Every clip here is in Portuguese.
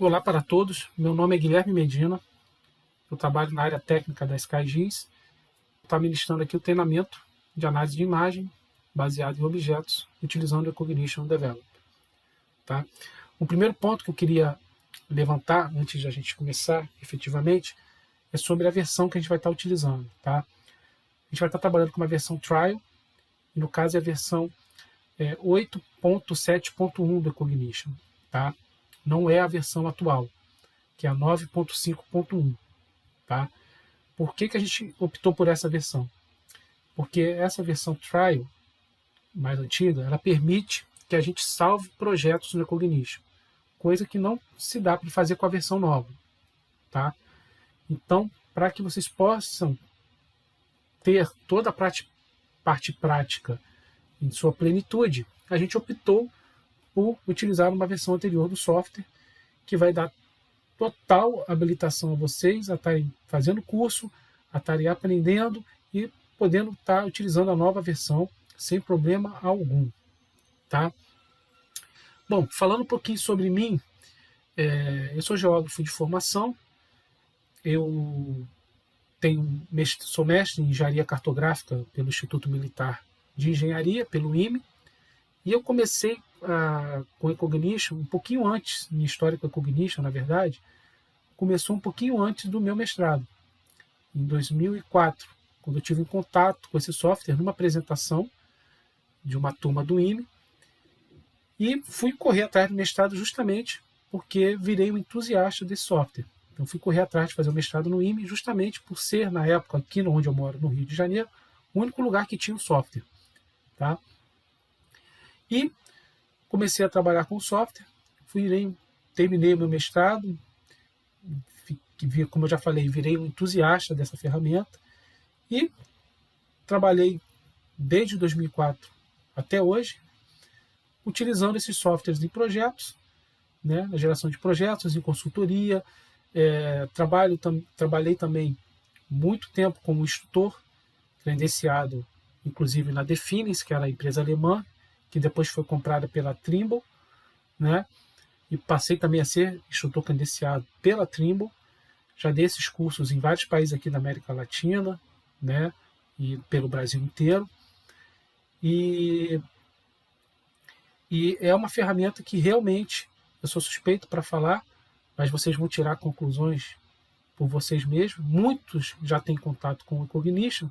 Olá para todos, meu nome é Guilherme Medina, eu trabalho na área técnica da SkyGIS. Estou ministrando aqui o treinamento de análise de imagem baseado em objetos, utilizando o Recognition Develop. Tá? O primeiro ponto que eu queria levantar, antes de a gente começar efetivamente, é sobre a versão que a gente vai estar utilizando. Tá? A gente vai estar trabalhando com uma versão trial, e no caso é a versão 8.7.1 do Recognition. Tá? Não é a versão atual, que é a 9.5.1. Tá? Por que a gente optou por essa versão? Porque essa versão trial, mais antiga, ela permite que a gente salve projetos no Recognition, coisa que não se dá para fazer com a versão nova. Tá? Então, para que vocês possam ter toda a parte prática em sua plenitude, a gente optou por utilizar uma versão anterior do software, que vai dar total habilitação a vocês a estarem fazendo curso, a estarem aprendendo e podendo estar utilizando a nova versão sem problema algum. Tá? Bom, falando um pouquinho sobre mim, eu sou geógrafo de formação, eu sou mestre em engenharia cartográfica pelo Instituto Militar de Engenharia, pelo IME, e eu comecei com Recognition um pouquinho antes, minha história com Recognition, na verdade, começou um pouquinho antes do meu mestrado, em 2004, quando eu tive um contato com esse software numa apresentação de uma turma do IME, e fui correr atrás do mestrado justamente porque virei um entusiasta desse software. Então fui correr atrás de fazer o mestrado no IME justamente por ser, na época, aqui onde eu moro, no Rio de Janeiro, o único lugar que tinha o software. Tá? E comecei a trabalhar com o software, terminei o meu mestrado, como eu já falei, virei um entusiasta dessa ferramenta e trabalhei desde 2004 até hoje, utilizando esses softwares em projetos, né, na geração de projetos, em consultoria. Trabalhei também muito tempo como instrutor, credenciado inclusive na Defines, que era a empresa alemã, que depois foi comprada pela Trimble, né? E passei também a ser instrutor credenciado pela Trimble. Já dei esses cursos em vários países aqui da América Latina, né? E pelo Brasil inteiro. E é uma ferramenta que realmente, eu sou suspeito para falar, mas vocês vão tirar conclusões por vocês mesmos. Muitos já têm contato com o Recognition,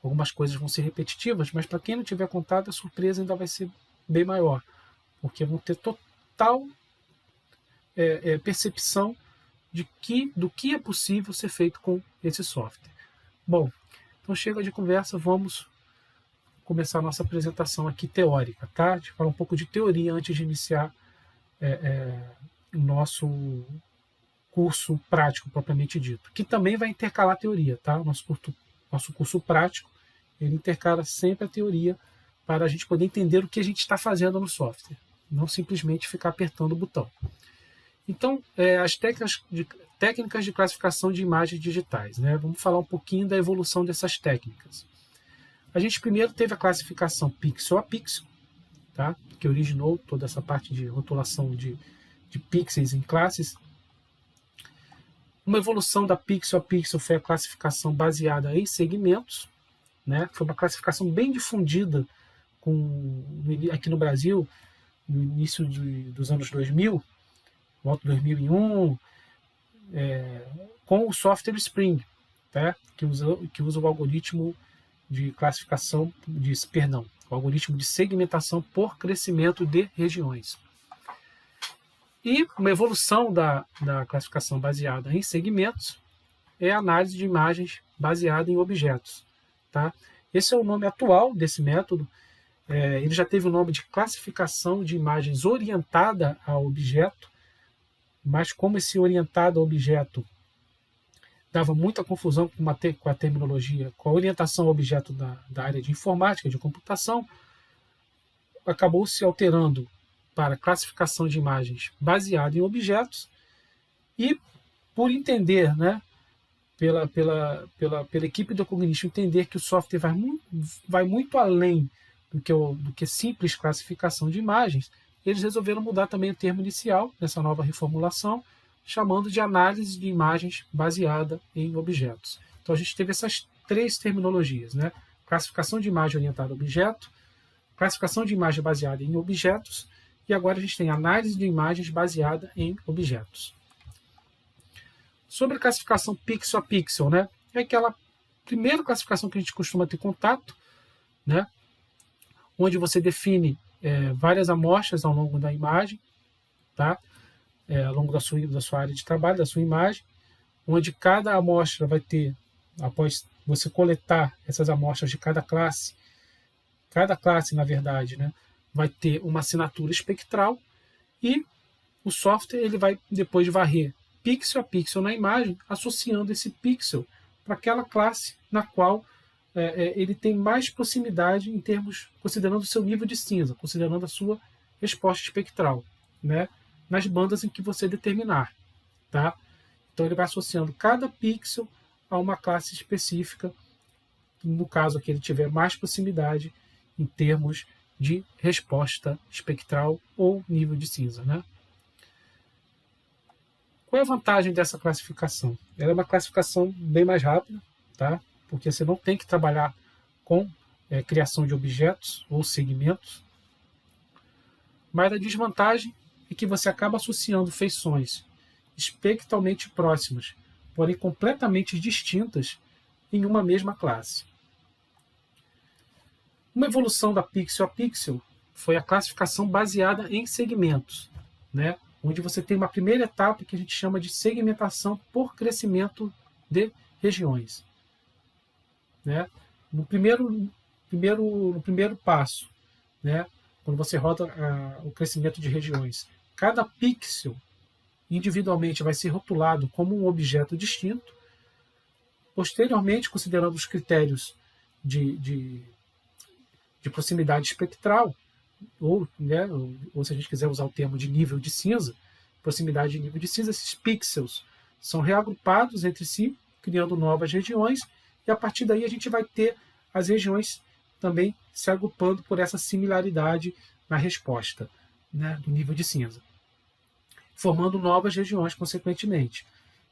algumas coisas vão ser repetitivas, mas para quem não tiver contato, a surpresa ainda vai ser bem maior, porque vão ter total percepção do que é possível ser feito com esse software. Bom, então chega de conversa, vamos começar a nossa apresentação aqui teórica, tá? A gente fala um pouco de teoria antes de iniciar o nosso curso prático propriamente dito, que também vai intercalar a teoria, tá? O nosso curso prático, ele intercala sempre a teoria para a gente poder entender o que a gente está fazendo no software, não simplesmente ficar apertando o botão. Então, as técnicas de classificação de imagens digitais, né? Vamos falar um pouquinho da evolução dessas técnicas. A gente primeiro teve a classificação pixel a pixel, tá? Que originou toda essa parte de rotulação de pixels em classes. Uma evolução da pixel a pixel foi a classificação baseada em segmentos, né? Foi uma classificação bem difundida aqui no Brasil, no início dos anos 2000, volta 2001, com o software Spring, tá? que usa o algoritmo de classificação, o algoritmo de segmentação por crescimento de regiões. E uma evolução da classificação baseada em segmentos é a análise de imagens baseada em objetos. Tá? Esse é o nome atual desse método. Ele já teve o nome de classificação de imagens orientada a objeto, mas como esse orientado a objeto dava muita confusão com a terminologia, com a orientação a objeto da área de informática, de computação, acabou se alterando para classificação de imagens baseada em objetos, e por entender, né, pela equipe do Recognition entender que o software vai muito além do que simples classificação de imagens, eles resolveram mudar também o termo inicial nessa nova reformulação chamando de análise de imagens baseada em objetos. Então a gente teve essas três terminologias, né? Classificação de imagem orientada a objeto, classificação de imagem baseada em objetos, e agora a gente tem análise de imagens baseada em objetos. Sobre a classificação pixel a pixel, né? É aquela primeira classificação que a gente costuma ter contato, né? Onde você define várias amostras ao longo da imagem, tá? Ao longo da sua área de trabalho, da sua imagem, onde cada amostra vai ter, após você coletar essas amostras de cada classe, na verdade, né, vai ter uma assinatura espectral, e o software ele vai depois varrer pixel a pixel na imagem, associando esse pixel para aquela classe na qual ele tem mais proximidade em termos, considerando o seu nível de cinza, considerando a sua resposta espectral, né, nas bandas em que você determinar. Tá? Então ele vai associando cada pixel a uma classe específica, no caso aqui ele tiver mais proximidade em termos de resposta espectral ou nível de cinza. Né? Qual é a vantagem dessa classificação? Ela é uma classificação bem mais rápida, tá? Porque você não tem que trabalhar com criação de objetos ou segmentos. Mas a desvantagem é que você acaba associando feições espectralmente próximas, porém completamente distintas em uma mesma classe. Uma evolução da pixel a pixel foi a classificação baseada em segmentos, né? Onde você tem uma primeira etapa que a gente chama de segmentação por crescimento de regiões. Né? No primeiro passo, né? Quando você roda o crescimento de regiões, cada pixel individualmente vai ser rotulado como um objeto distinto. Posteriormente, considerando os critérios de proximidade espectral, ou se a gente quiser usar o termo de nível de cinza, proximidade de nível de cinza, esses pixels são reagrupados entre si, criando novas regiões, e a partir daí a gente vai ter as regiões também se agrupando por essa similaridade na resposta, né, do nível de cinza, formando novas regiões consequentemente.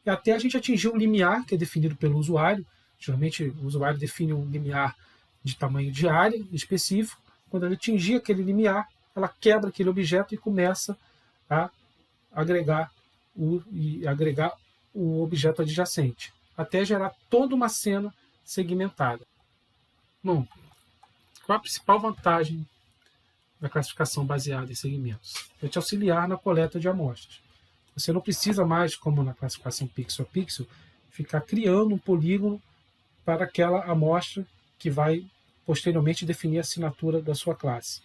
E até a gente atingir um limiar que é definido pelo usuário. Geralmente o usuário define um limiar de tamanho de área específico. Quando ele atingir aquele limiar, ela quebra aquele objeto e começa a agregar o objeto adjacente, até gerar toda uma cena segmentada. Bom, qual a principal vantagem da classificação baseada em segmentos? É te auxiliar na coleta de amostras. Você não precisa mais, como na classificação pixel a pixel, ficar criando um polígono para aquela amostra que vai posteriormente definir a assinatura da sua classe.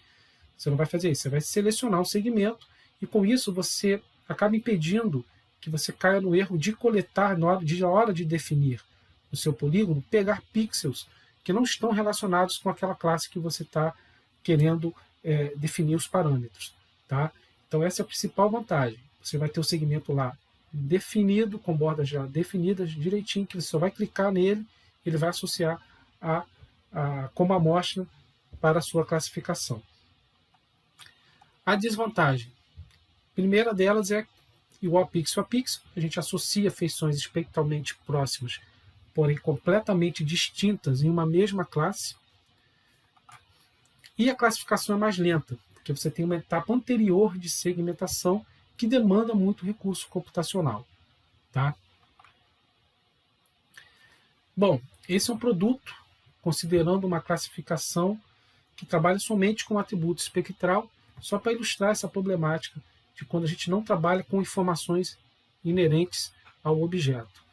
Você não vai fazer isso, você vai selecionar um segmento e com isso você acaba impedindo que você caia no erro de coletar na hora de definir o seu polígono, pegar pixels que não estão relacionados com aquela classe que você está querendo definir os parâmetros. Tá? Então essa é a principal vantagem. Você vai ter o segmento lá definido, com bordas já definidas direitinho, que você só vai clicar nele, ele vai associar como amostra para a sua classificação. A desvantagem. A primeira delas é igual pixel a pixel. A gente associa feições espectralmente próximas, porém completamente distintas em uma mesma classe. E a classificação é mais lenta, porque você tem uma etapa anterior de segmentação que demanda muito recurso computacional. Tá? Bom, esse é um produto, considerando uma classificação que trabalha somente com atributo espectral, só para ilustrar essa problemática de quando a gente não trabalha com informações inerentes ao objeto,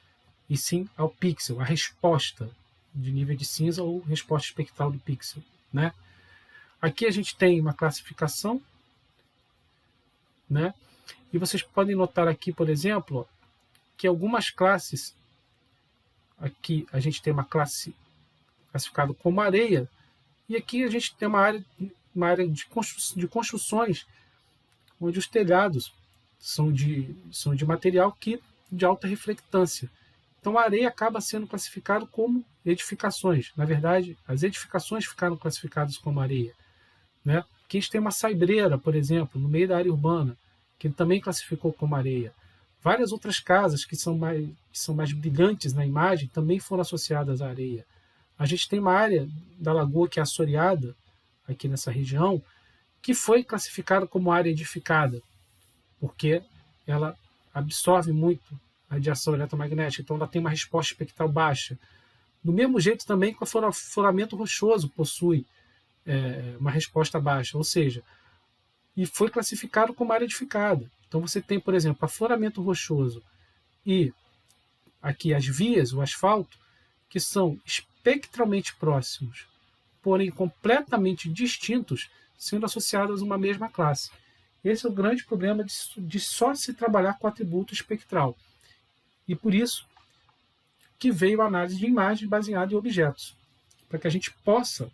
e sim ao pixel, a resposta de nível de cinza ou resposta espectral do pixel. Né? Aqui a gente tem uma classificação, né? E vocês podem notar aqui, por exemplo, que algumas classes, aqui a gente tem uma classe classificada como areia, e aqui a gente tem uma área de construções, onde os telhados são de material de alta reflectância. Então a areia acaba sendo classificada como edificações. Na verdade, as edificações ficaram classificadas como areia. Né? Aqui a gente tem uma saibreira, por exemplo, no meio da área urbana, que ele também classificou como areia. Várias outras casas que são mais brilhantes na imagem também foram associadas à areia. A gente tem uma área da lagoa que é assoreada, aqui nessa região, que foi classificada como área edificada, porque ela absorve muito a radiação eletromagnética, então ela tem uma resposta espectral baixa. Do mesmo jeito também que o afloramento rochoso possui uma resposta baixa, ou seja, e foi classificado como área edificada. Então você tem, por exemplo, afloramento rochoso e aqui as vias, o asfalto, que são espectralmente próximos, porém completamente distintos, sendo associados a uma mesma classe. Esse é o grande problema de só se trabalhar com atributo espectral. E por isso que veio a análise de imagem baseada em objetos, para que a gente possa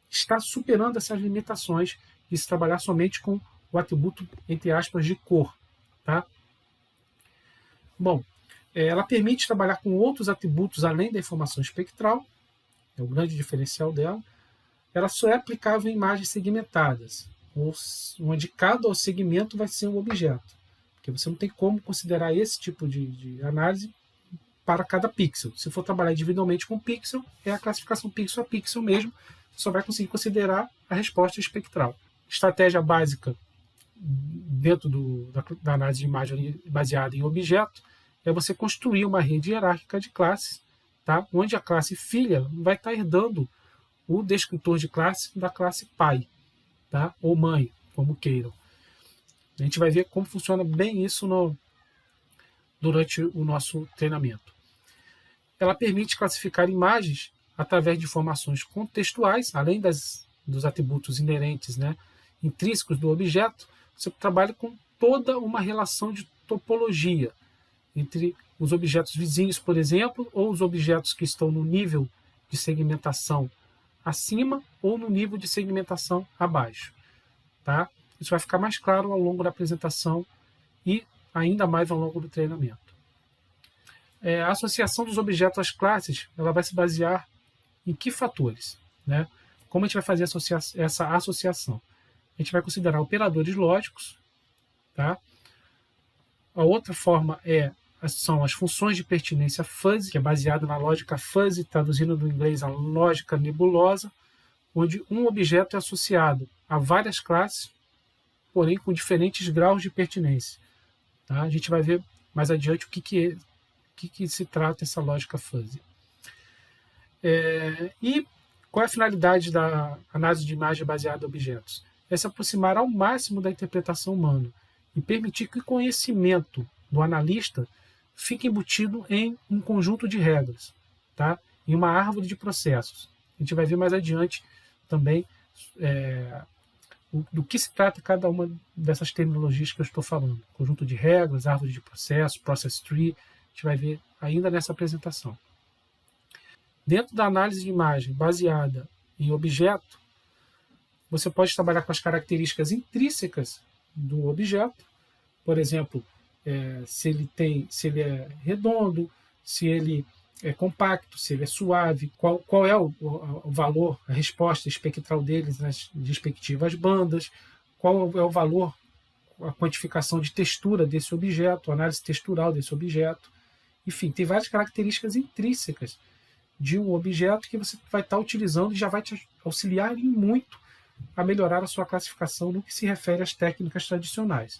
estar superando essas limitações de se trabalhar somente com o atributo, entre aspas, de cor. Tá? Bom, ela permite trabalhar com outros atributos além da informação espectral, é o grande diferencial dela. Ela só é aplicável em imagens segmentadas, onde cada segmento vai ser um objeto, porque você não tem como considerar esse tipo de análise para cada pixel. Se for trabalhar individualmente com pixel, é a classificação pixel a pixel mesmo, você só vai conseguir considerar a resposta espectral. Estratégia básica dentro da análise de imagem baseada em objeto é você construir uma rede hierárquica de classes, tá? Onde a classe filha vai estar herdando o descritor de classe da classe pai, tá? Ou mãe, como queiram. A gente vai ver como funciona bem isso durante o nosso treinamento. Ela permite classificar imagens através de informações contextuais, além dos atributos inerentes, né, intrínsecos do objeto. Você trabalha com toda uma relação de topologia entre os objetos vizinhos, por exemplo, ou os objetos que estão no nível de segmentação acima ou no nível de segmentação abaixo. Tá? Isso vai ficar mais claro ao longo da apresentação e ainda mais ao longo do treinamento. A associação dos objetos às classes ela vai se basear em que fatores? Né? Como a gente vai fazer essa associação? A gente vai considerar operadores lógicos. Tá? A outra forma são as funções de pertinência fuzzy, que é baseado na lógica fuzzy, traduzindo do inglês a lógica nebulosa, onde um objeto é associado a várias classes, porém com diferentes graus de pertinência. Tá? A gente vai ver mais adiante o que se trata essa lógica fuzzy. E qual é a finalidade da análise de imagem baseada em objetos? É se aproximar ao máximo da interpretação humana e permitir que o conhecimento do analista fique embutido em um conjunto de regras, tá? Em uma árvore de processos. A gente vai ver mais adiante também do que se trata cada uma dessas terminologias que eu estou falando. Conjunto de regras, árvore de processos, process tree, a gente vai ver ainda nessa apresentação. Dentro da análise de imagem baseada em objeto, você pode trabalhar com as características intrínsecas do objeto, por exemplo, se ele é redondo, se ele é compacto, se ele é suave, qual é o valor, a resposta espectral deles nas respectivas bandas, qual é o valor, a quantificação de textura desse objeto, a análise textural desse objeto. Enfim, tem várias características intrínsecas de um objeto que você vai estar utilizando e já vai te auxiliar em muito a melhorar a sua classificação no que se refere às técnicas tradicionais.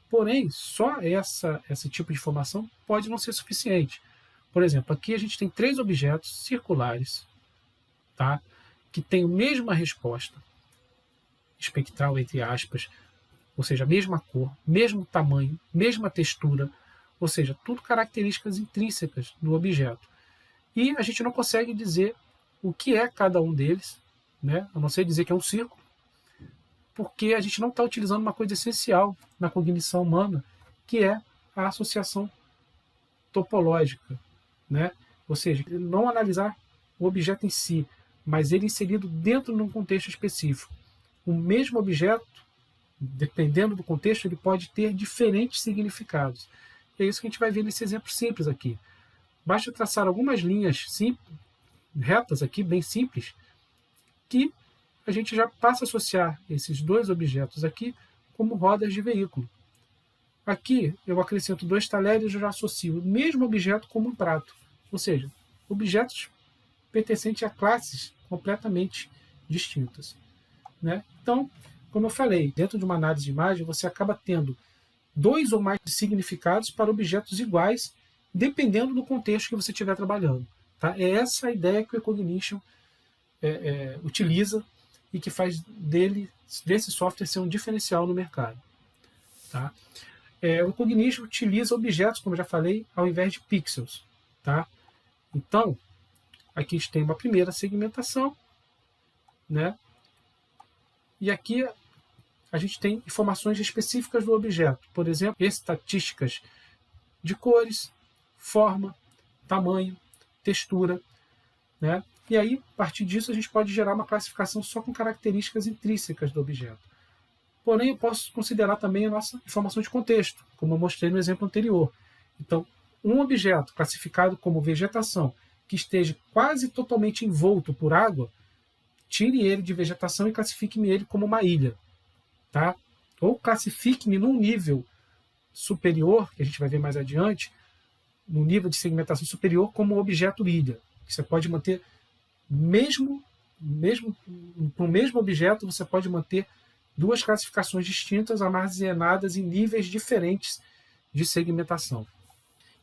Porém, só esse tipo de informação pode não ser suficiente. Por exemplo, aqui a gente tem 3 objetos circulares, tá? Que têm a mesma resposta espectral, entre aspas, ou seja, mesma cor, mesmo tamanho, mesma textura, ou seja, tudo características intrínsecas do objeto. E a gente não consegue dizer o que é cada um deles, né? A não ser dizer que é um círculo, porque a gente não está utilizando uma coisa essencial na cognição humana, que é a associação topológica, né? Ou seja, não analisar o objeto em si, mas ele inserido dentro de um contexto específico. O mesmo objeto, dependendo do contexto, ele pode ter diferentes significados. E é isso que a gente vai ver nesse exemplo simples aqui. Basta traçar algumas linhas retas aqui, bem simples, que a gente já passa a associar esses 2 objetos aqui como rodas de veículo. Aqui eu acrescento 2 talheres e eu já associo o mesmo objeto como um prato. Ou seja, objetos pertencentes a classes completamente distintas, né? Então, como eu falei, dentro de uma análise de imagem, você acaba tendo 2 ou mais significados para objetos iguais, dependendo do contexto que você estiver trabalhando. Tá? É essa a ideia que o Recognition utiliza e que faz desse software ser um diferencial no mercado. Tá? O Recognition utiliza objetos, como eu já falei, ao invés de pixels. Tá? Então, aqui a gente tem uma primeira segmentação, né? E aqui a gente tem informações específicas do objeto, por exemplo, estatísticas de cores, forma, tamanho, textura, né? E aí, a partir disso, a gente pode gerar uma classificação só com características intrínsecas do objeto. Porém, eu posso considerar também a nossa informação de contexto, como eu mostrei no exemplo anterior. Então, um objeto classificado como vegetação que esteja quase totalmente envolto por água, tire ele de vegetação e classifique-me ele como uma ilha. Tá? Ou classifique-me num nível superior, que a gente vai ver mais adiante, no nível de segmentação superior, como objeto ilha. Você pode manter, mesmo para o mesmo objeto, você pode manter 2 classificações distintas armazenadas em níveis diferentes de segmentação.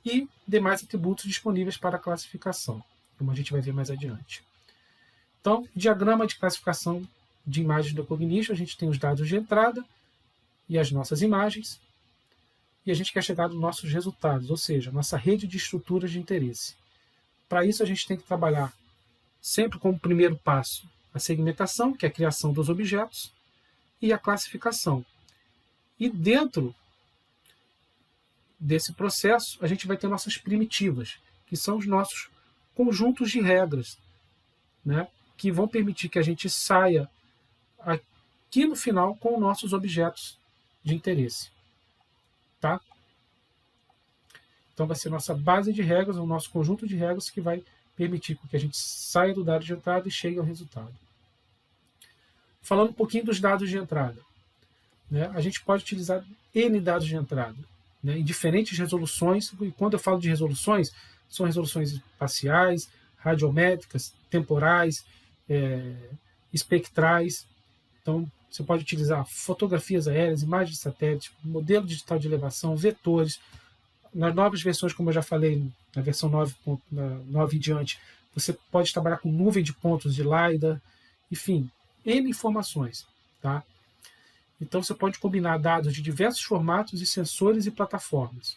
E demais atributos disponíveis para classificação, como a gente vai ver mais adiante. Então, diagrama de classificação de imagens do Recognition, a gente tem os dados de entrada e as nossas imagens, e a gente quer chegar nos nossos resultados, ou seja, nossa rede de estruturas de interesse. Para isso, a gente tem que trabalhar sempre como primeiro passo a segmentação, que é a criação dos objetos, e a classificação. E dentro desse processo, a gente vai ter nossas primitivas, que são os nossos conjuntos de regras, né, que vão permitir que a gente saia aqui no final com nossos objetos de interesse. Tá? Então vai ser nossa base de regras, o nosso conjunto de regras que vai permitir que a gente saia do dado de entrada e chegue ao resultado. Falando um pouquinho dos dados de entrada, né, a gente pode utilizar N dados de entrada, né, em diferentes resoluções, e quando eu falo de resoluções, são resoluções espaciais, radiométricas, temporais, espectrais. Então, você pode utilizar fotografias aéreas, imagens de satélite, modelo digital de elevação, vetores. Nas novas versões, como eu já falei, na versão 9 em diante, você pode trabalhar com nuvem de pontos de LiDAR, enfim, N informações. Tá? Então, você pode combinar dados de diversos formatos e sensores e plataformas.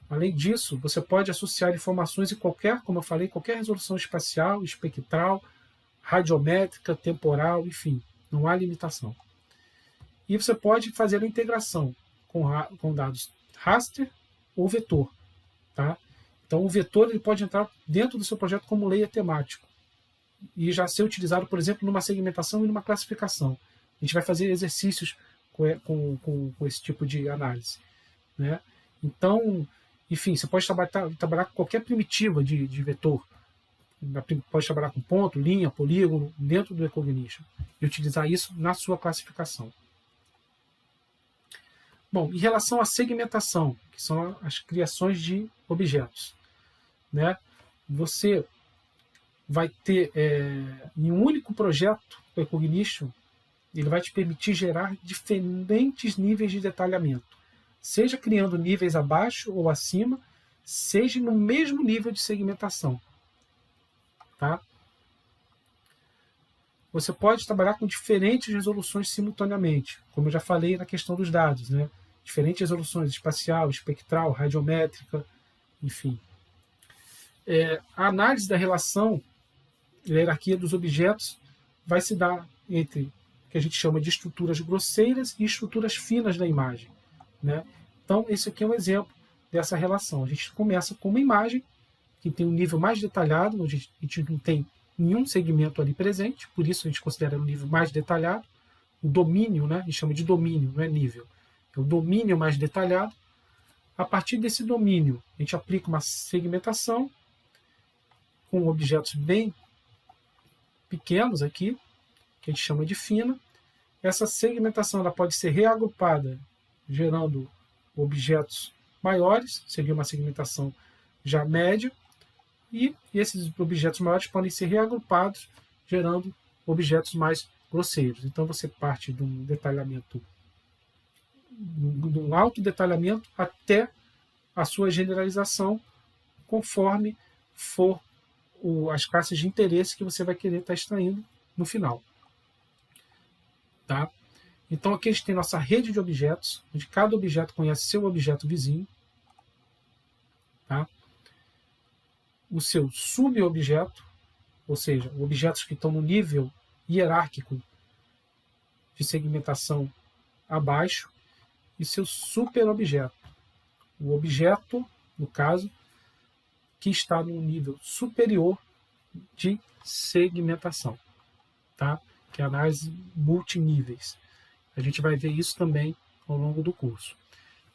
Além disso, você pode associar informações em qualquer, como eu falei, qualquer resolução espacial, espectral, radiométrica, temporal, enfim, não há limitação. E você pode fazer a integração com dados raster ou vetor. Tá? Então, o vetor ele pode entrar dentro do seu projeto como layer temático e já ser utilizado, por exemplo, numa segmentação e numa classificação. A gente vai fazer exercícios com esse tipo de análise. Né? Então, enfim, você pode trabalhar com qualquer primitiva de vetor. Pode trabalhar com ponto, linha, polígono, dentro do Recognition e utilizar isso na sua classificação. Bom, em relação à segmentação, que são as criações de objetos, né? Você vai ter, em um único projeto, o Recognition, ele vai te permitir gerar diferentes níveis de detalhamento, seja criando níveis abaixo ou acima, seja no mesmo nível de segmentação. Tá? Você pode trabalhar com diferentes resoluções simultaneamente, como eu já falei na questão dos dados, né? Diferentes resoluções, espacial, espectral, radiométrica, enfim. A análise da relação, a hierarquia dos objetos, vai se dar entre o que a gente chama de estruturas grosseiras e estruturas finas da imagem. Né? Então, esse aqui é um exemplo dessa relação. A gente começa com uma imagem que tem um nível mais detalhado, onde a gente não tem nenhum segmento ali presente, por isso a gente considera um nível mais detalhado. O domínio, né, a gente chama de domínio, não é nível. É o domínio mais detalhado. A partir desse domínio, a gente aplica uma segmentação com objetos bem pequenos aqui, que a gente chama de fina. Essa segmentação ela pode ser reagrupada, gerando objetos maiores, seria uma segmentação já média, e esses objetos maiores podem ser reagrupados, gerando objetos mais grosseiros. Então você parte de um detalhamento, de um alto detalhamento até a sua generalização, conforme for as classes de interesse que você vai querer estar extraindo no final. Tá? Então aqui a gente tem nossa rede de objetos, onde cada objeto conhece seu objeto vizinho. Tá? O seu subobjeto, ou seja, objetos que estão no nível hierárquico de segmentação abaixo, e seu superobjeto, o objeto, no caso, que está no nível superior de segmentação, tá? Que é a análise multiníveis. A gente vai ver isso também ao longo do curso.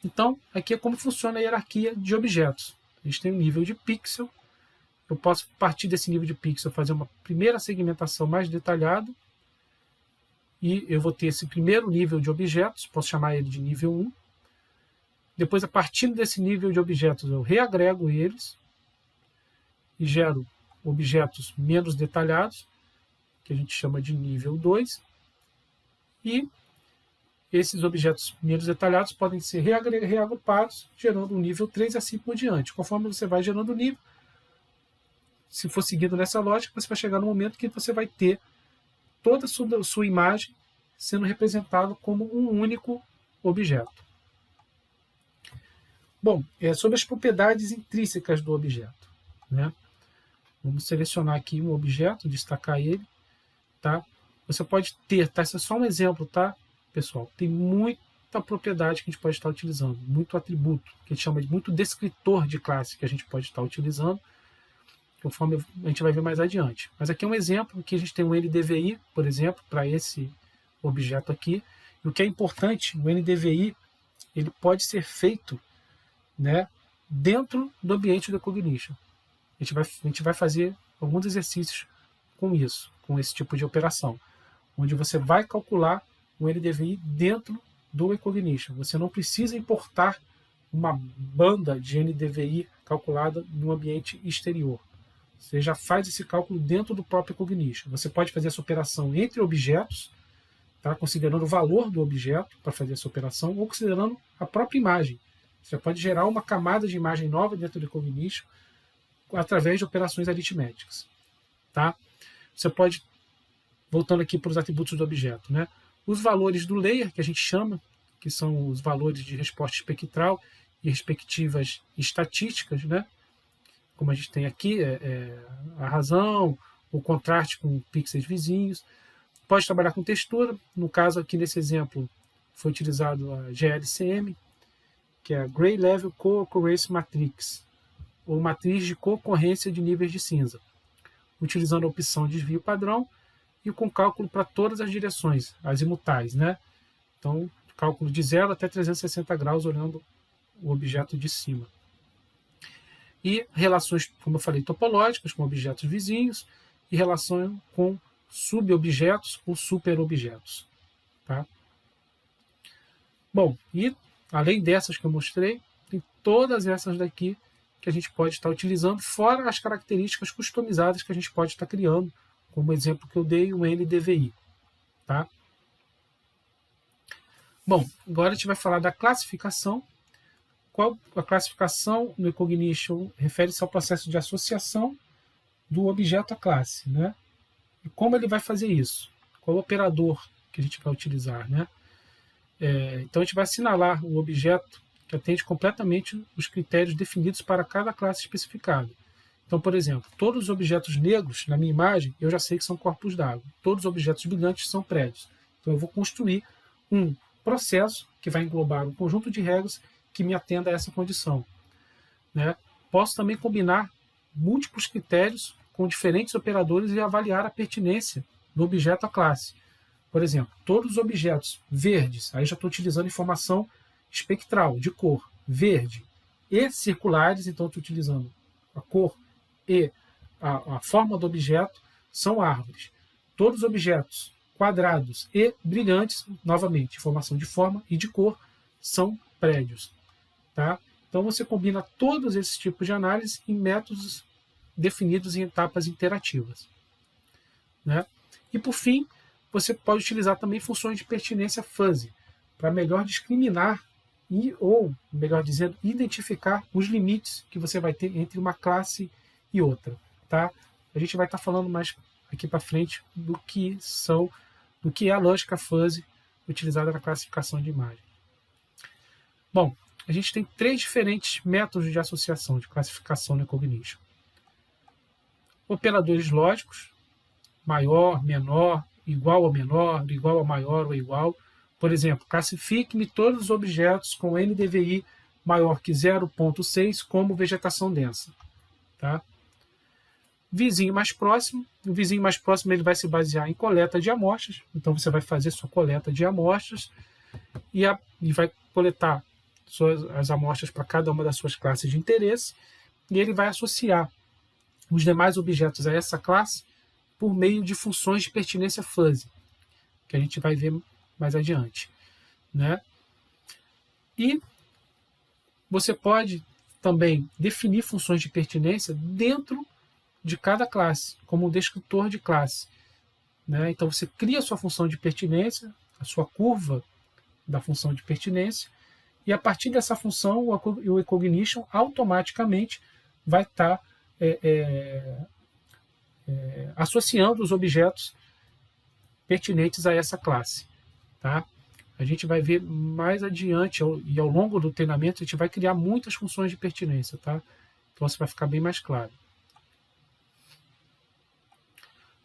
Então, aqui é como funciona a hierarquia de objetos. A gente tem um nível de pixel. Eu posso, a partir desse nível de pixel, fazer uma primeira segmentação mais detalhada. E eu vou ter esse primeiro nível de objetos, posso chamar ele de nível 1. Depois, a partir desse nível de objetos, eu reagrego eles e gero objetos menos detalhados, que a gente chama de nível 2. E esses objetos menos detalhados podem ser reagrupados, gerando um nível 3 e assim por diante. Conforme você vai gerando o nível, se for seguindo nessa lógica, você vai chegar no momento que você vai ter toda a sua imagem sendo representada como um único objeto. Bom, sobre as propriedades intrínsecas do objeto, né? Vamos selecionar aqui um objeto, destacar ele. Tá? Você pode ter, tá? Esse é só um exemplo, tá, pessoal? Tem muita propriedade que a gente pode estar utilizando, muito atributo, que a gente chama de muito descritor de classe que a gente pode estar utilizando, conforme a gente vai ver mais adiante. Mas aqui é um exemplo que a gente tem um NDVI, por exemplo, para esse objeto aqui. E o que é importante, o NDVI, ele pode ser feito, né, dentro do ambiente do Cognition. A gente vai fazer alguns exercícios com isso, com esse tipo de operação, onde você vai calcular o NDVI dentro do eCognition. Você não precisa importar uma banda de NDVI calculada no ambiente exterior. Você já faz esse cálculo dentro do próprio eCognition. Você pode fazer essa operação entre objetos, tá? Considerando o valor do objeto para fazer essa operação, ou considerando a própria imagem. Você pode gerar uma camada de imagem nova dentro do eCognition através de operações aritméticas. Tá? Você pode, voltando aqui para os atributos do objeto, né? Os valores do layer, que a gente chama, que são os valores de resposta espectral e respectivas estatísticas, né? Como a gente tem aqui, a razão, o contraste com pixels vizinhos. Pode trabalhar com textura. No caso aqui, nesse exemplo, foi utilizado a GLCM, que é a Gray Level Co-Occurrence Matrix, ou matriz de concorrência de níveis de cinza, utilizando a opção de desvio padrão e com cálculo para todas as direções, azimutais, né? Então, cálculo de 0 até 360 graus, olhando o objeto de cima. E relações, como eu falei, topológicas, com objetos vizinhos, e relação com subobjetos ou superobjetos. Tá? Bom, e além dessas que eu mostrei, tem todas essas daqui que a gente pode estar utilizando, fora as características customizadas que a gente pode estar criando, como o exemplo que eu dei, o NDVI. Tá? Bom, agora a gente vai falar da classificação. Qual a classificação no eCognition refere-se ao processo de associação do objeto à classe, né? E como ele vai fazer isso? Qual o operador que a gente vai utilizar, né? Então a gente vai assinalar o objeto que atende completamente os critérios definidos para cada classe especificada. Então, por exemplo, todos os objetos negros na minha imagem, eu já sei que são corpos d'água. Todos os objetos brilhantes são prédios. Então eu vou construir um processo que vai englobar um conjunto de regras que me atenda a essa condição. Né? Posso também combinar múltiplos critérios com diferentes operadores e avaliar a pertinência do objeto à classe. Por exemplo, todos os objetos verdes, aí já estou utilizando informação espectral, de cor, verde, e circulares, então estou utilizando a cor e a forma do objeto, são árvores. Todos os objetos quadrados e brilhantes, novamente, informação de forma e de cor, são prédios. tá? Então você combina todos esses tipos de análise em métodos definidos em etapas interativas, né? E por fim, você pode utilizar também funções de pertinência fuzzy para melhor discriminar ou, melhor dizendo, identificar os limites que você vai ter entre uma classe e outra, tá? A gente vai estar falando mais aqui para frente do que é a lógica fuzzy utilizada na classificação de imagem. Bom, a gente tem 3 diferentes métodos de associação de classificação no Cognition. Operadores lógicos, maior, menor, igual ao menor, igual ao maior ou igual. Por exemplo, classifique-me todos os objetos com NDVI maior que 0,6 como vegetação densa. Tá? Vizinho mais próximo. O vizinho mais próximo ele vai se basear em coleta de amostras. Então você vai fazer sua coleta de amostras e vai coletar as amostras para cada uma das suas classes de interesse e ele vai associar os demais objetos a essa classe por meio de funções de pertinência fuzzy, que a gente vai ver mais adiante, né? E você pode também definir funções de pertinência dentro de cada classe, como um descritor de classe, né? Então você cria a sua função de pertinência, a sua curva da função de pertinência, e a partir dessa função o eCognition automaticamente vai estar associando os objetos pertinentes a essa classe. Tá? A gente vai ver mais adiante e ao longo do treinamento a gente vai criar muitas funções de pertinência. Tá? Então isso vai ficar bem mais claro.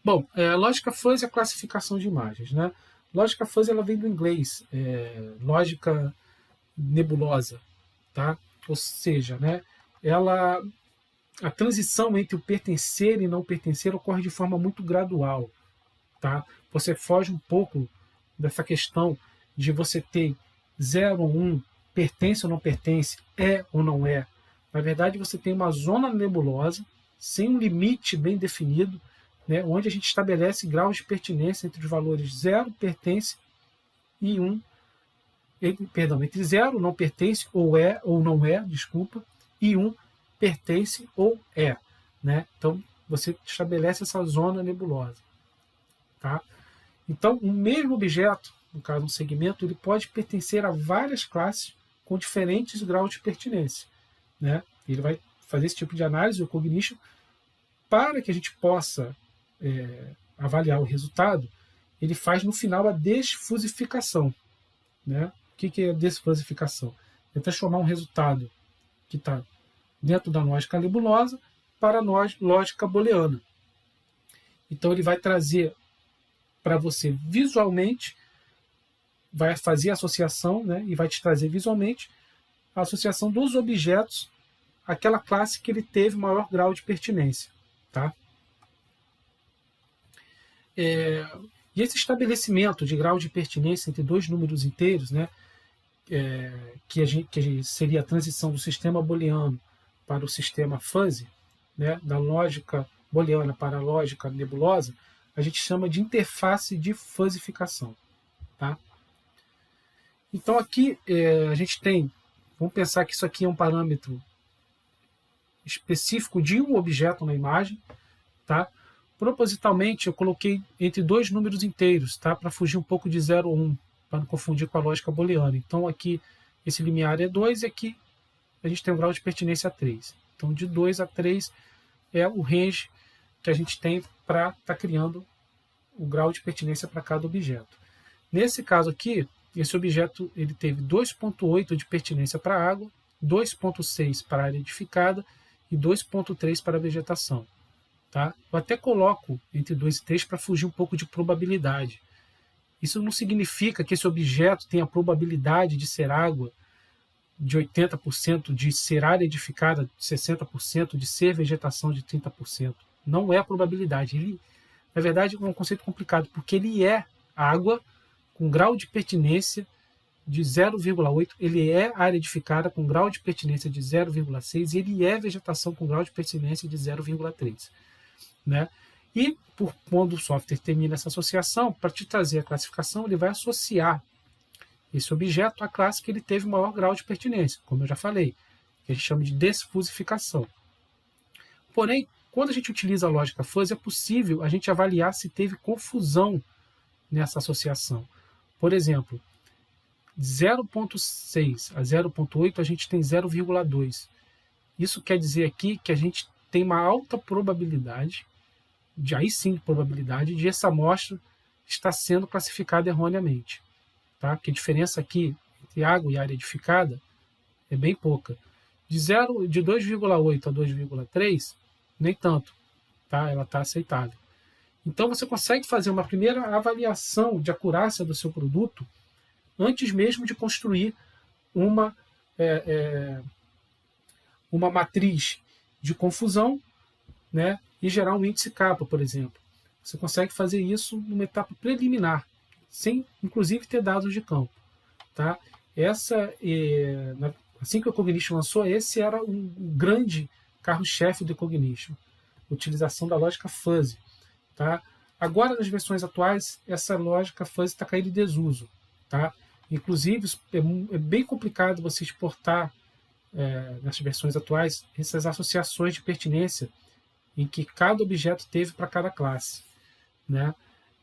Bom, lógica fuzzy é a classificação de imagens. Né? Lógica fuzzy ela vem do inglês, lógica nebulosa. Tá? Ou seja, né, a transição entre o pertencer e não pertencer ocorre de forma muito gradual. Tá? Você foge um pouco dessa questão de você ter 0 ou 1, pertence ou não pertence, é ou não é. Na verdade, você tem uma zona nebulosa, sem um limite bem definido, né, onde a gente estabelece graus de pertinência entre os valores 0, pertence, e 1, entre 0, não pertence, ou é, ou não é, desculpa, e 1, pertence ou é. Né? Então, você estabelece essa zona nebulosa. Tá? Então, o mesmo objeto, no caso um segmento, ele pode pertencer a várias classes com diferentes graus de pertinência. Né? Ele vai fazer esse tipo de análise, o Cognition, para que a gente possa avaliar o resultado, ele faz no final a desfusificação. Né? O que é a desfusificação? É transformar um resultado que está dentro da lógica nebulosa para a lógica booleana. Então ele vai trazer para você visualmente, vai fazer a associação, né, e vai te trazer visualmente a associação dos objetos àquela classe que ele teve maior grau de pertinência. Tá? E esse estabelecimento de grau de pertinência entre dois números inteiros, né, que seria a transição do sistema booleano para o sistema fuzzy, né, da lógica booleana para a lógica nebulosa, a gente chama de interface de fuzzificação. Tá? Então aqui a gente tem, vamos pensar que isso aqui é um parâmetro específico de um objeto na imagem. Tá? Propositalmente eu coloquei entre dois números inteiros, tá? Para fugir um pouco de 0 ou 1, para não confundir com a lógica booleana. Então aqui esse limiar é 2 e aqui a gente tem um grau de pertinência 3. Então de 2 a 3 é o range que a gente tem para estar criando o grau de pertinência para cada objeto. Nesse caso aqui, esse objeto ele teve 2,8 de pertinência para a água, 2,6 para a área edificada e 2,3 para a vegetação. Tá? Eu até coloco entre 2 e 3 para fugir um pouco de probabilidade. Isso não significa que esse objeto tenha a probabilidade de ser água de 80%, de ser área edificada de 60%, de ser vegetação de 30%. Não é a probabilidade. Ele, na verdade, é um conceito complicado, porque ele é água com grau de pertinência de 0,8, ele é área edificada com grau de pertinência de 0,6 e ele é vegetação com grau de pertinência de 0,3. Né? E quando o software termina essa associação, para te trazer a classificação, ele vai associar esse objeto, a classe que ele teve o maior grau de pertinência, como eu já falei, que a gente chama de desfusificação. Porém, quando a gente utiliza a lógica fuzzy, é possível a gente avaliar se teve confusão nessa associação. Por exemplo, de 0,6 a 0,8 a gente tem 0,2. Isso quer dizer aqui que a gente tem uma alta probabilidade, aí sim probabilidade, de essa amostra estar sendo classificada erroneamente. Tá? Porque a diferença aqui entre água e área edificada é bem pouca. De 2,8 a 2,3, nem tanto. Tá? Ela está aceitável. Então você consegue fazer uma primeira avaliação de acurácia do seu produto antes mesmo de construir uma matriz de confusão, né, e gerar um índice kappa, por exemplo. Você consegue fazer isso numa etapa preliminar, sem inclusive ter dados de campo. Tá? Assim que o Cognition lançou, esse era um grande carro-chefe do Cognition, a utilização da lógica fuzzy. Tá? Agora, nas versões atuais, essa lógica fuzzy está caindo em desuso. Tá? Inclusive, é bem complicado você exportar, nas versões atuais, essas associações de pertinência em que cada objeto teve para cada classe. Né?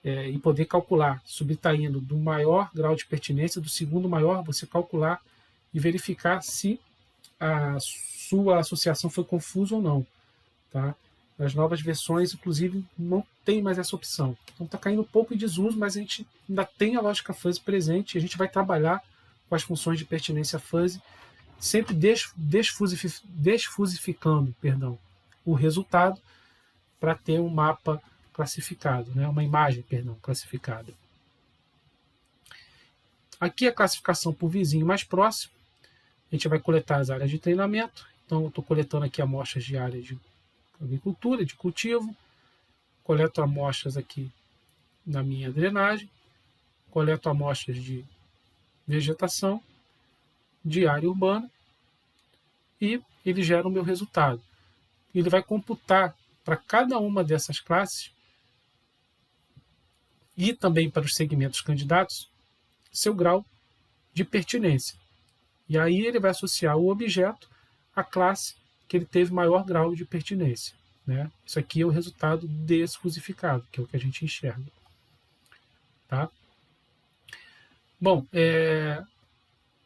E poder calcular, subtraindo do maior grau de pertinência do segundo maior, você calcular e verificar se a sua associação foi confusa ou não. Tá? Nas novas versões, inclusive, não tem mais essa opção. Então está caindo um pouco em desuso, mas a gente ainda tem a lógica fuzzy presente e a gente vai trabalhar com as funções de pertinência fuzzy, sempre desfusificando o resultado para ter um mapa classificado, né? Uma imagem classificada. Aqui a classificação por vizinho mais próximo. A gente vai coletar as áreas de treinamento. Então, eu estou coletando aqui amostras de área de agricultura, de cultivo. Coleto amostras aqui na minha drenagem. Coleto amostras de vegetação, de área urbana. E ele gera o meu resultado. Ele vai computar para cada uma dessas classes e também para os segmentos candidatos seu grau de pertinência. E aí ele vai associar o objeto à classe que ele teve maior grau de pertinência. Né? Isso aqui é o resultado desfusificado, que é o que a gente enxerga. Tá? Bom,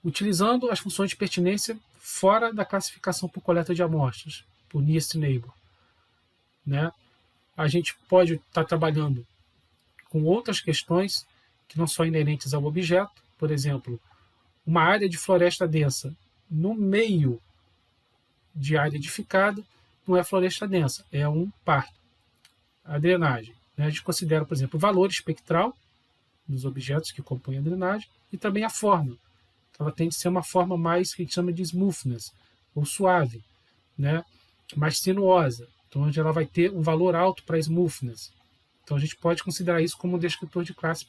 utilizando as funções de pertinência fora da classificação por coleta de amostras, por nearest neighbor, né? A gente pode estar trabalhando com outras questões que não são inerentes ao objeto. Por exemplo, uma área de floresta densa no meio de área edificada não é floresta densa, é um parque. A drenagem, né? A gente considera, por exemplo, o valor espectral dos objetos que compõem a drenagem e também a forma. Ela tem de ser uma forma mais que a gente chama de smoothness, ou suave, né? Mais sinuosa. Então, onde ela vai ter um valor alto para smoothness. Então, a gente pode considerar isso como um descritor de classe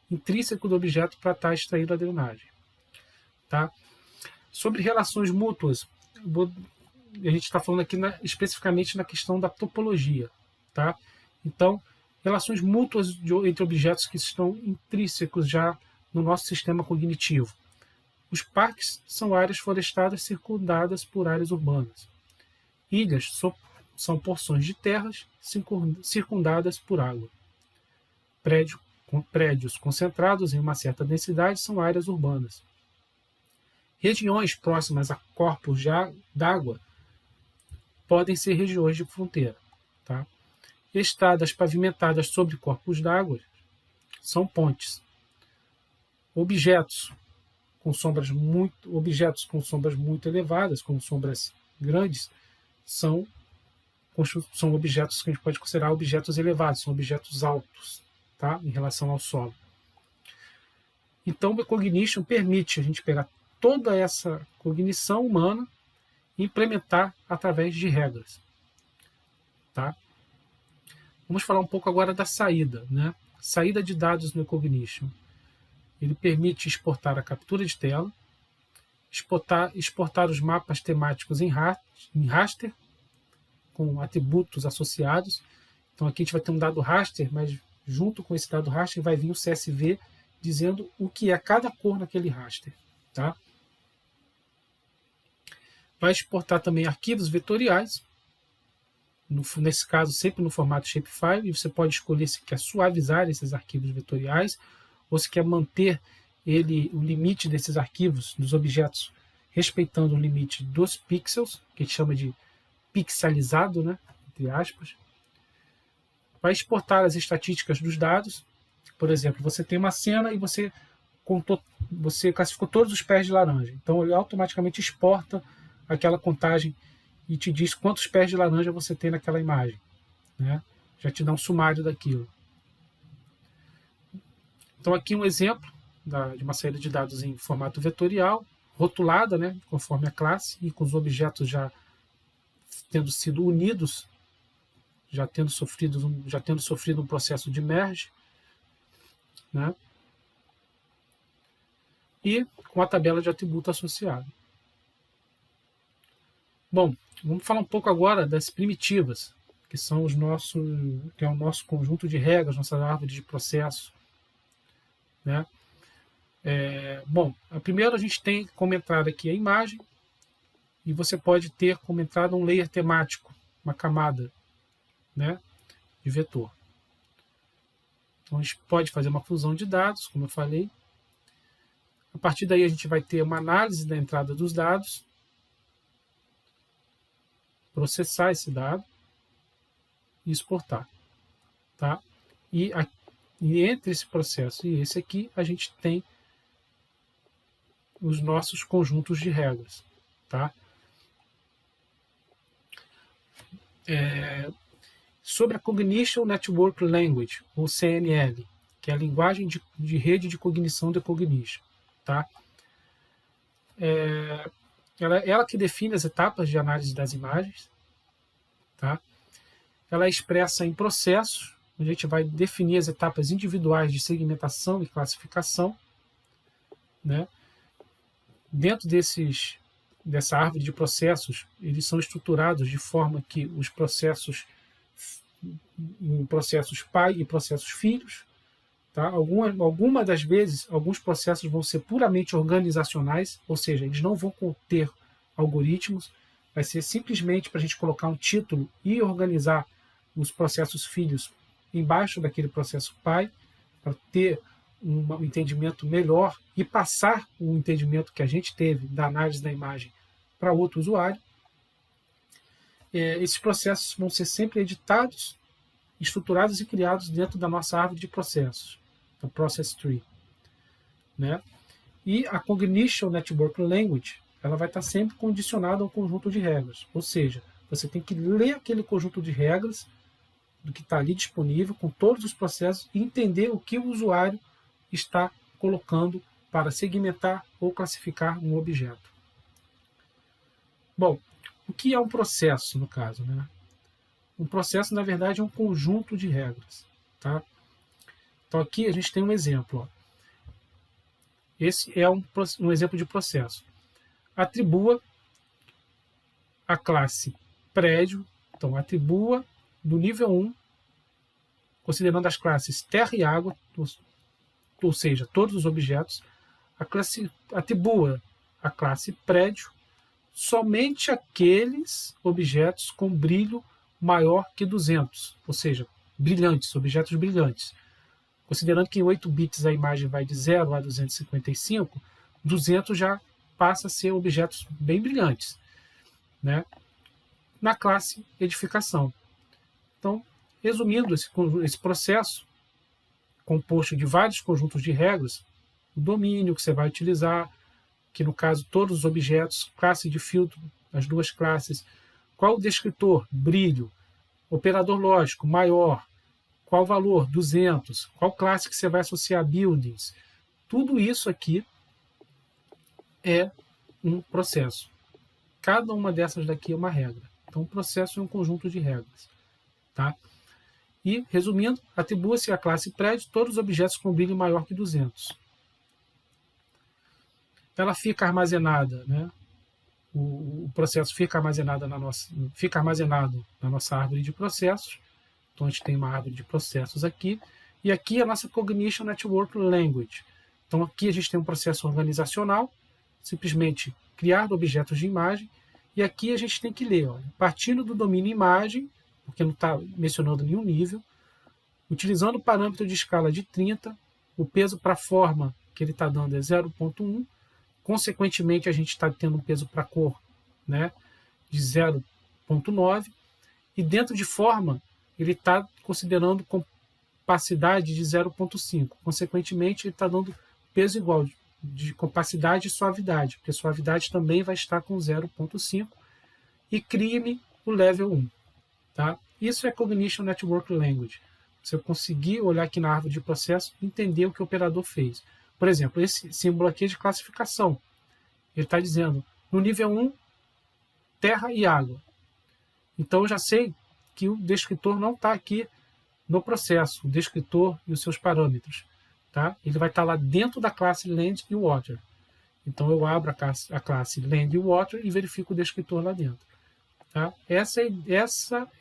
intrínseco do objeto para estar extraído a drenagem. Tá? Sobre relações mútuas, a gente está falando aqui especificamente na questão da topologia. Tá? Então, relações mútuas entre objetos que estão intrínsecos já no nosso sistema cognitivo. Os parques são áreas florestadas circundadas por áreas urbanas. Ilhas são porções de terras circundadas por água. Prédios concentrados em uma certa densidade são áreas urbanas. Regiões próximas a corpos d'água podem ser regiões de fronteira. Tá? Estradas pavimentadas sobre corpos d'água são pontes. Objetos com sombras muito elevadas, como sombras grandes, são objetos que a gente pode considerar objetos elevados, são objetos altos, tá? Em relação ao solo. Então, o Cognition permite a gente pegar toda essa cognição humana e implementar através de regras. Tá? Vamos falar um pouco agora da saída. Né? Saída de dados no Cognition. Ele permite exportar a captura de tela, exportar os mapas temáticos em raster, com atributos associados. Então aqui a gente vai ter um dado raster, mas junto com esse dado raster vai vir o CSV dizendo o que é cada cor naquele raster. Tá? Vai exportar também arquivos vetoriais, nesse caso sempre no formato shapefile, e você pode escolher se quer suavizar esses arquivos vetoriais ou se quer manter o limite desses arquivos, dos objetos, respeitando o limite dos pixels, que a gente chama de pixelizado, né, entre aspas. Vai exportar as estatísticas dos dados. Por exemplo, você tem uma cena e você classificou todos os pés de laranja. Então ele automaticamente exporta aquela contagem e te diz quantos pés de laranja você tem naquela imagem. Né? Já te dá um sumário daquilo. Então aqui um exemplo de uma saída de dados em formato vetorial, rotulada, né, conforme a classe, e com os objetos já tendo sido unidos, já tendo sofrido um processo de merge, né, e com a tabela de atributo associado. Bom, vamos falar um pouco agora das primitivas, que é o nosso conjunto de regras, nossa árvore de processo. Né? Bom, primeiro a gente tem como entrada aqui a imagem, e você pode ter como entrada um layer temático, uma camada, né, de vetor. Então a gente pode fazer uma fusão de dados, como eu falei. A partir daí a gente vai ter uma análise da entrada dos dados, processar esse dado e exportar. Tá? E entre esse processo e esse aqui, a gente tem os nossos conjuntos de regras. Tá? Sobre a Cognition Network Language, ou CNL, que é a linguagem de rede de cognição de cognition. Tá? Ela que define as etapas de análise das imagens. Tá? Ela é expressa em processos, onde a gente vai definir as etapas individuais de segmentação e classificação. Né? Dentro dessa árvore de processos, eles são estruturados de forma que os processos pai e processos filhos. Tá? Alguma das vezes, alguns processos vão ser puramente organizacionais, ou seja, eles não vão conter algoritmos, vai ser simplesmente para a gente colocar um título e organizar os processos filhos embaixo daquele processo pai, para ter um entendimento melhor e passar o entendimento que a gente teve da análise da imagem para outro usuário. Esses processos vão ser sempre editados, estruturados e criados dentro da nossa árvore de processos, da Process Tree. Né? E a Cognition Network Language, ela vai estar sempre condicionada ao conjunto de regras. Ou seja, você tem que ler aquele conjunto de regras do que está ali disponível, com todos os processos, e entender o que o usuário está colocando para segmentar ou classificar um objeto. Bom, o que é um processo, no caso? Né? Um processo, na verdade, é um conjunto de regras. Tá? Então, aqui a gente tem um exemplo. Ó. Esse é um exemplo de processo. Atribua a classe prédio. Então, atribua do nível 1, considerando as classes terra e água, ou seja, todos os objetos, atribua a classe prédio somente aqueles objetos com brilho maior que 200, ou seja, brilhantes, objetos brilhantes. Considerando que em 8 bits a imagem vai de 0 a 255, 200 já passa a ser objetos bem brilhantes. Né? Na classe edificação. Então, resumindo esse processo, composto de vários conjuntos de regras, o domínio que você vai utilizar, que no caso todos os objetos, classe de filtro, as duas classes, qual o descritor, brilho, operador lógico, maior, qual valor, 200, qual classe que você vai associar buildings, tudo isso aqui é um processo. Cada uma dessas daqui é uma regra. Então, o processo é um conjunto de regras. Tá? E, resumindo, atribua-se à classe prédio todos os objetos com brilho maior que 200. Ela fica armazenada, né? O processo fica armazenado na nossa árvore de processos. Então, a gente tem uma árvore de processos aqui. E aqui a nossa Cognition Network Language. Então aqui a gente tem um processo organizacional, simplesmente criar objetos de imagem, e aqui a gente tem que ler, olha, partindo do domínio imagem, porque não está mencionando nenhum nível, utilizando o parâmetro de escala de 30, o peso para a forma que ele está dando é 0,1, consequentemente a gente está tendo um peso para a cor, né, de 0,9, e dentro de forma ele está considerando compacidade de 0,5, consequentemente ele está dando peso igual de compacidade e suavidade, porque suavidade também vai estar com 0,5, e crie-me o level 1. Tá? Isso é Cognition Network Language. Você conseguir olhar aqui na árvore de processo e entender o que o operador fez. Por exemplo, esse símbolo aqui é de classificação. Ele está dizendo, no nível 1, terra e água. Então eu já sei que o descritor não está aqui no processo, o descritor e os seus parâmetros. Tá? Ele vai estar lá dentro da classe Land e Water. Então eu abro a classe Land e Water e verifico o descritor lá dentro. Tá? Essa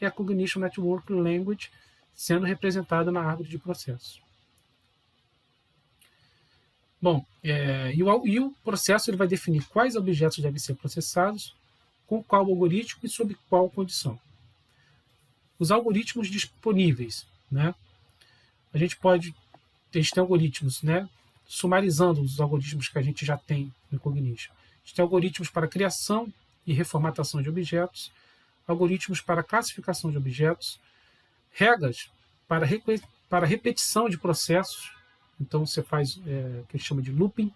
é a Cognition Network Language sendo representada na árvore de processos. Bom, e o processo ele vai definir quais objetos devem ser processados, com qual algoritmo e sob qual condição. Os algoritmos disponíveis, né? A gente tem algoritmos, né? Sumarizando os algoritmos que a gente já tem no Cognition. A gente tem algoritmos para criação e reformatação de objetos, algoritmos para classificação de objetos, regras para repetição de processos. Então você faz o que a gente chama de looping,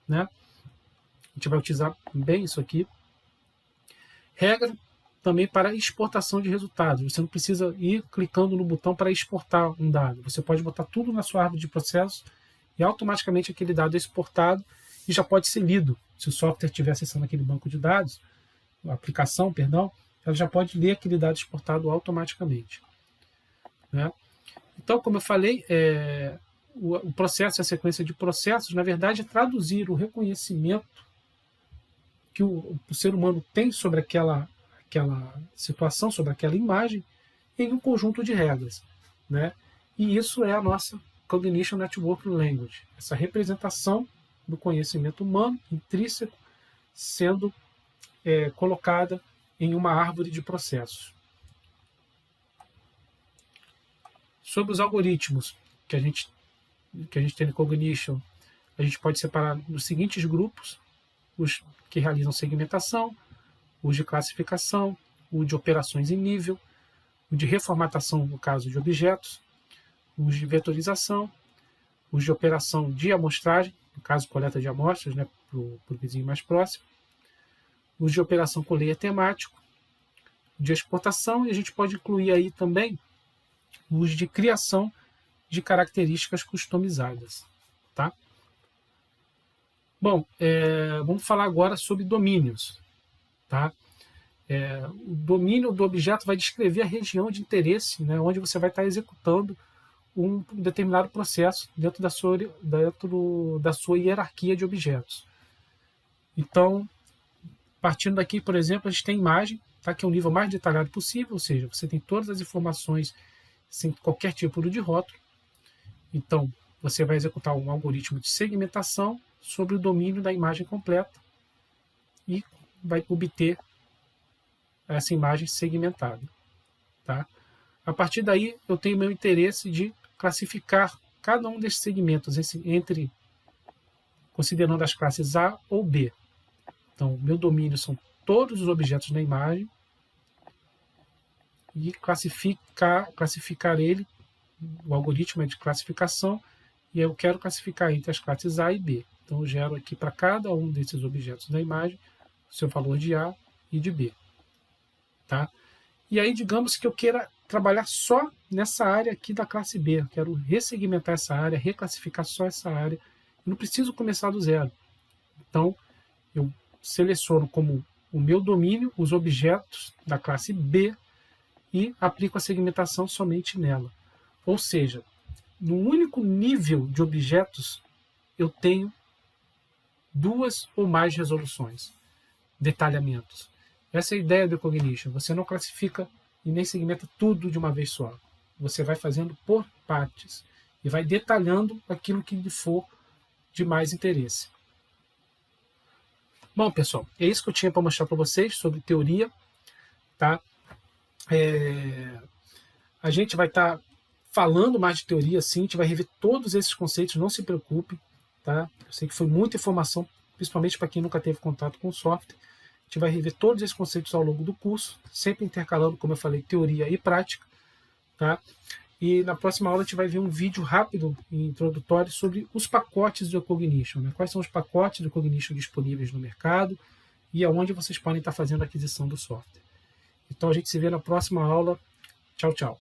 né? A gente vai utilizar bem isso aqui. Regra também para exportação de resultados. Você não precisa ir clicando no botão para exportar um dado. Você pode botar tudo na sua árvore de processos e automaticamente aquele dado é exportado e já pode ser lido. Se o software estiver acessando aquele banco de dados, a aplicação, perdão, ela já pode ler aquele dado exportado automaticamente. Né? Então, como eu falei, o processo, a sequência de processos, na verdade, é traduzir o reconhecimento que o ser humano tem sobre aquela situação, sobre aquela imagem, em um conjunto de regras. Né? E isso é a nossa Cognition Network Language, essa representação do conhecimento humano intrínseco sendo colocada em uma árvore de processos. Sobre os algoritmos que a gente tem no Cognition, a gente pode separar nos seguintes grupos: os que realizam segmentação, os de classificação, o de operações em nível, o de reformatação, no caso de objetos, os de vetorização, os de operação de amostragem, no caso coleta de amostras, né, para o vizinho mais próximo, os de operação com layer temático, de exportação, e a gente pode incluir aí também os de criação de características customizadas. Tá? Bom, vamos falar agora sobre domínios. Tá? O domínio do objeto vai descrever a região de interesse, né, onde você vai estar executando um determinado processo dentro da sua hierarquia de objetos. Então, partindo daqui, por exemplo, a gente tem imagem, tá, que é o nível mais detalhado possível, ou seja, você tem todas as informações sem qualquer tipo de rótulo. Então, você vai executar um algoritmo de segmentação sobre o domínio da imagem completa e vai obter essa imagem segmentada. Tá? A partir daí, eu tenho meu interesse de classificar cada um desses segmentos considerando as classes A ou B. Então, meu domínio são todos os objetos da imagem e classificar ele, o algoritmo é de classificação, e eu quero classificar entre as classes A e B. Então, eu gero aqui para cada um desses objetos da imagem o seu valor de A e de B. Tá? E aí, digamos que eu queira trabalhar só nessa área aqui da classe B. Eu quero ressegmentar essa área, reclassificar só essa área. Eu não preciso começar do zero. Então, eu seleciono como o meu domínio os objetos da classe B e aplico a segmentação somente nela. Ou seja, no único nível de objetos, eu tenho duas ou mais resoluções, detalhamentos. Essa é a ideia do Cognition. Você não classifica e nem segmenta tudo de uma vez só. Você vai fazendo por partes e vai detalhando aquilo que lhe for de mais interesse. Bom, pessoal, é isso que eu tinha para mostrar para vocês sobre teoria, tá? A gente vai estar falando mais de teoria, sim, a gente vai rever todos esses conceitos, não se preocupe, tá? Eu sei que foi muita informação, principalmente para quem nunca teve contato com o software. A gente vai rever todos esses conceitos ao longo do curso, sempre intercalando, como eu falei, teoria e prática, tá? E na próxima aula a gente vai ver um vídeo rápido e introdutório sobre os pacotes de Cognition, né? Quais são os pacotes de Cognition disponíveis no mercado e aonde vocês podem estar fazendo a aquisição do software. Então a gente se vê na próxima aula. Tchau, tchau.